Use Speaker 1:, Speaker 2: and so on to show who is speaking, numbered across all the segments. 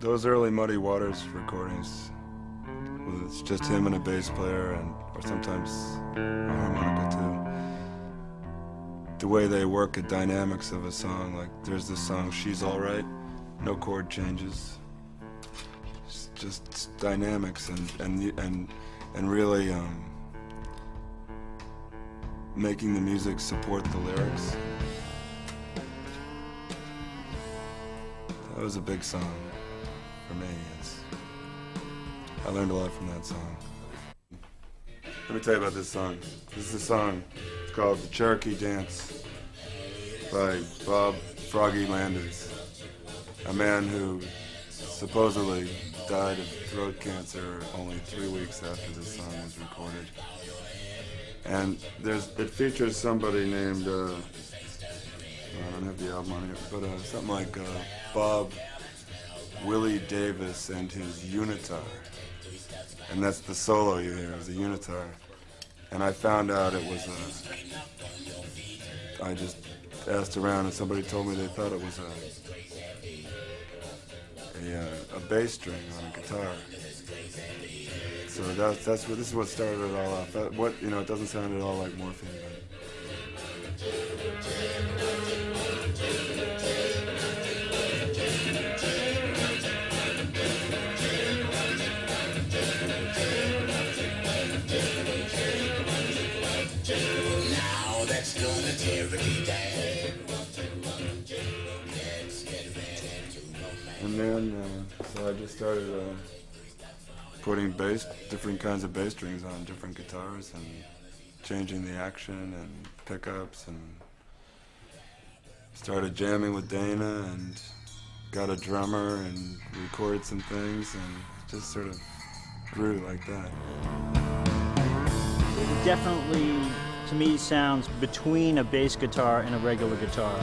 Speaker 1: Those early Muddy Waters recordings, it's just him and a bass player, or sometimes a harmonica too. The way they work the dynamics of a song, like there's this song, She's Alright, no chord changes. It's just dynamics and really making the music support the lyrics. That was a big song for me. I learned a lot from that song. Let me tell you about this song. This is a song called The Cherokee Dance by Bob Froggy Landis, a man who supposedly died of throat cancer only 3 weeks after this song was recorded. And it features somebody named, I don't have the album on here, but something like Bob Willie Davis and his unitar. And that's the solo you hear, is a unitar. And I found out it was I just asked around and somebody told me they thought it was a bass string on a guitar. So this is what started it all off. It doesn't sound at all like Morphine, but.
Speaker 2: Now that's gonna Cherokee dance.
Speaker 1: And then, so I just started putting different kinds of bass strings on different guitars and changing the action and pickups, and started jamming with Dana and got a drummer and recorded some things, and just sort of grew like that.
Speaker 3: It definitely, to me, sounds between a bass guitar and a regular guitar,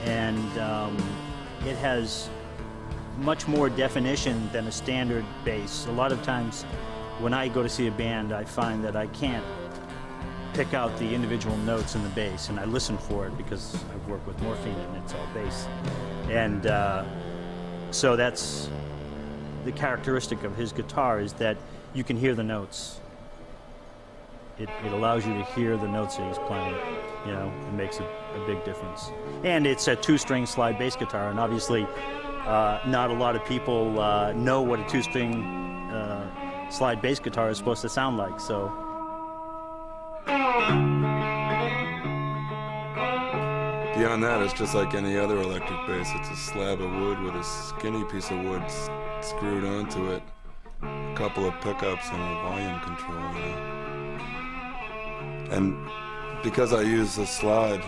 Speaker 3: and it has much more definition than a standard bass. A lot of times when I go to see a band, I find that I can't pick out the individual notes in the bass, and I listen for it because I've worked with Morphine and it's all bass. And so that's the characteristic of his guitar, is that you can hear the notes. It allows you to hear the notes that he's playing. It makes a big difference. And it's a two-string slide bass guitar, and obviously not a lot of people know what a two-string slide bass guitar is supposed to sound like, so.
Speaker 1: Beyond that, it's just like any other electric bass. It's a slab of wood with a skinny piece of wood screwed onto it, a couple of pickups and a volume control, And because I use a slide,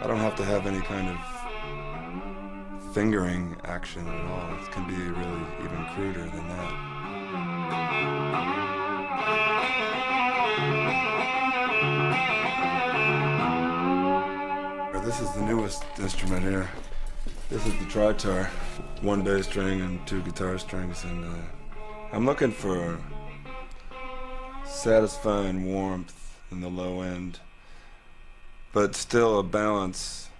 Speaker 1: I don't have to have any kind of fingering action at all. It can be really even cruder than that. This is the newest instrument here. This is the tritar, one bass string and two guitar strings, and I'm looking for satisfying warmth in the low end, but still a balance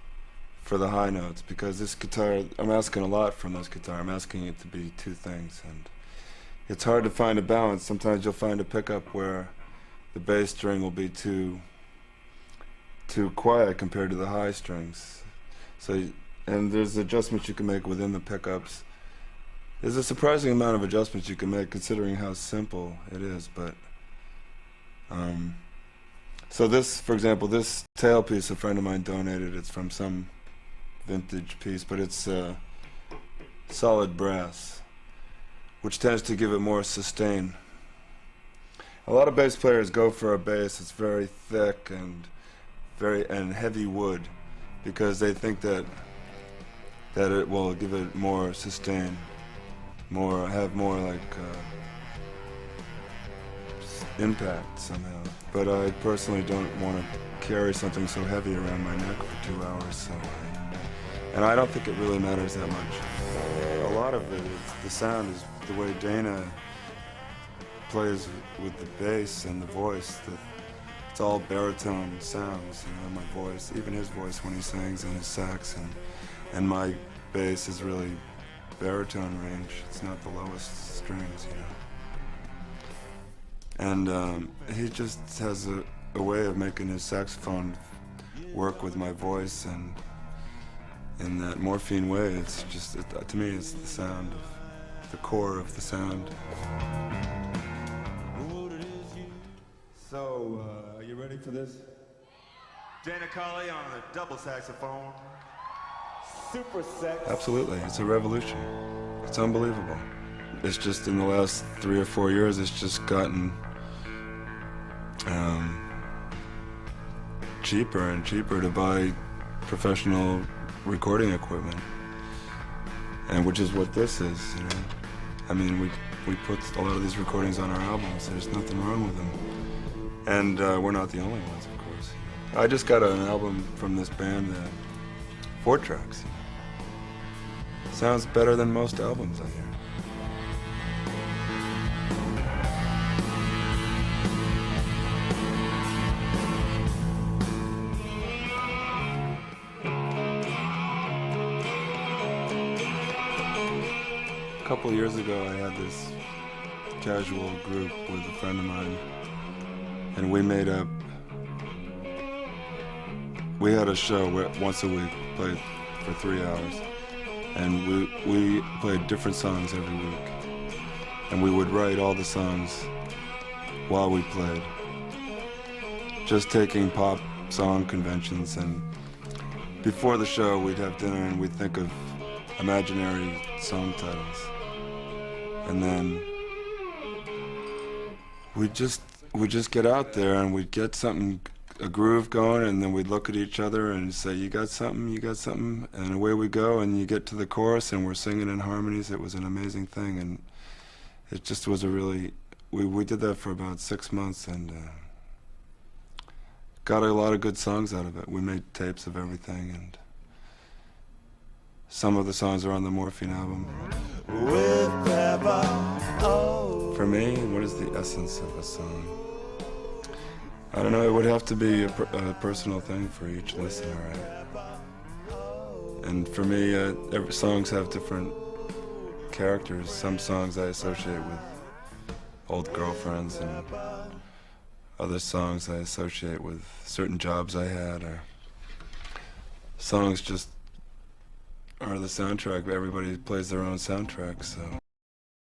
Speaker 1: for the high notes, because this guitar, I'm asking a lot from this guitar. I'm asking it to be two things, and it's hard to find a balance. Sometimes you'll find a pickup where the bass string will be too quiet compared to the high strings. And there's adjustments you can make within the pickups. There's a surprising amount of adjustments you can make considering how simple it is, but so this, for example, this tailpiece a friend of mine donated. It's from some vintage piece, but it's solid brass, which tends to give it more sustain. A lot of bass players go for a bass that's very thick and heavy wood, because they think that it will give it more sustain, have more like impact somehow. But I personally don't want to carry something so heavy around my neck for 2 hours, so and I don't think it really matters that much. A lot of it, the sound is the way Dana plays with the bass and the voice. It's all baritone sounds, my voice, even his voice when he sings, and his sax, and my bass is really baritone range. It's not the lowest strings, you know. And he just has a way of making his saxophone work with my voice, and in that Morphine way, it's just, to me, it's the sound of, the core of the sound. So, are you ready for this? Dana Colley on the double saxophone. Super sex. Absolutely, it's a revolution. It's unbelievable. It's just in the last 3 or 4 years, it's just gotten cheaper and cheaper to buy professional recording equipment, and which is what this is, you know. I mean, we put a lot of these recordings on our albums. There's nothing wrong with them, and we're not the only ones, of course. I just got an album from this band, 4 tracks. You know. Sounds better than most albums I hear. A couple of years ago, I had this casual group with a friend of mine, and we had a show where once a week, played for 3 hours, and we played different songs every week, and we would write all the songs while we played, just taking pop song conventions, and before the show we'd have dinner and we'd think of imaginary song titles. And then we'd just get out there and we'd get something, a groove going, and then we'd look at each other and say, you got something, and away we go, and you get to the chorus and we're singing in harmonies. It was an amazing thing, and it just was a really, we did that for about 6 months, and got a lot of good songs out of it. We made tapes of everything, and some of the songs are on the Morphine album. For me, what is the essence of a song? I don't know, it would have to be a personal thing for each listener. And for me, songs have different characters. Some songs I associate with old girlfriends, and other songs I associate with certain jobs I had, or songs just are the soundtrack. Everybody plays their own soundtrack, so.